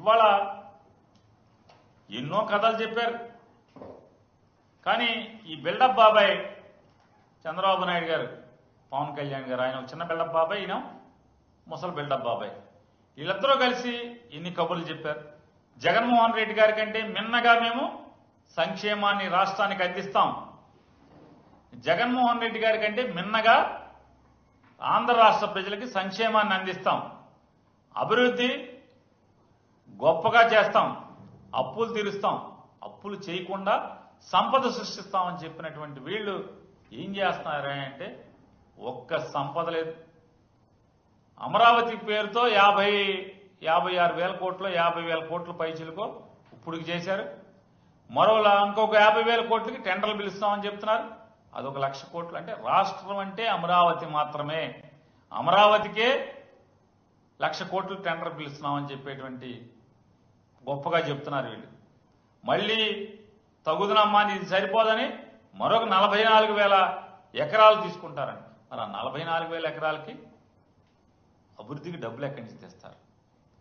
ఇవాళ ఎన్నో కథలు చెప్పారు. కానీ ఈ బిల్డప్ బాబాయ్ చంద్రబాబు నాయుడు గారు, పవన్ కళ్యాణ్ గారు, ఆయన చిన్న బిల్డప్ బాబాయ్, ఈయన ముసలి బిల్డప్ బాబాయ్, వీళ్ళిద్దరూ కలిసి ఎన్ని కబుర్లు చెప్పారు. జగన్మోహన్ రెడ్డి గారి కంటే మిన్నగా మేము సంక్షేమాన్ని రాష్ట్రానికి అందిస్తాం, జగన్మోహన్ రెడ్డి గారి కంటే మిన్నగా ఆంధ్ర రాష్ట్ర ప్రజలకి సంక్షేమాన్ని అందిస్తాం, అభివృద్ధి గొప్పగా చేస్తాం, అప్పులు తీరుస్తాం, అప్పులు చేయకుండా సంపద సృష్టిస్తామని చెప్పినటువంటి వీళ్ళు ఏం చేస్తున్నారు అంటే ఒక్క సంపద లేదు. అమరావతి పేరుతో 56,000 కోట్లు 50,000 కోట్ల పైచిలకో ఇప్పుడు చేశారు. మరోలా ఇంకొక 50,000 కోట్లకి టెండర్లు పిలుస్తామని చెప్తున్నారు. అదొక 1,00,000 కోట్లు. అంటే రాష్ట్రం అంటే అమరావతి మాత్రమే, అమరావతికే 1,00,000 కోట్లు టెండర్ పిలుస్తున్నామని చెప్పేటువంటి గొప్పగా చెప్తున్నారు వీళ్ళు. మళ్ళీ తగుదనమ్మా ఇది సరిపోదని మరొక 44,000 ఎకరాలు తీసుకుంటారండి. మరి ఆ 44,000 ఎకరాలకి అభివృద్ధికి డబ్బులు ఎక్కడి నుంచి తెస్తారు?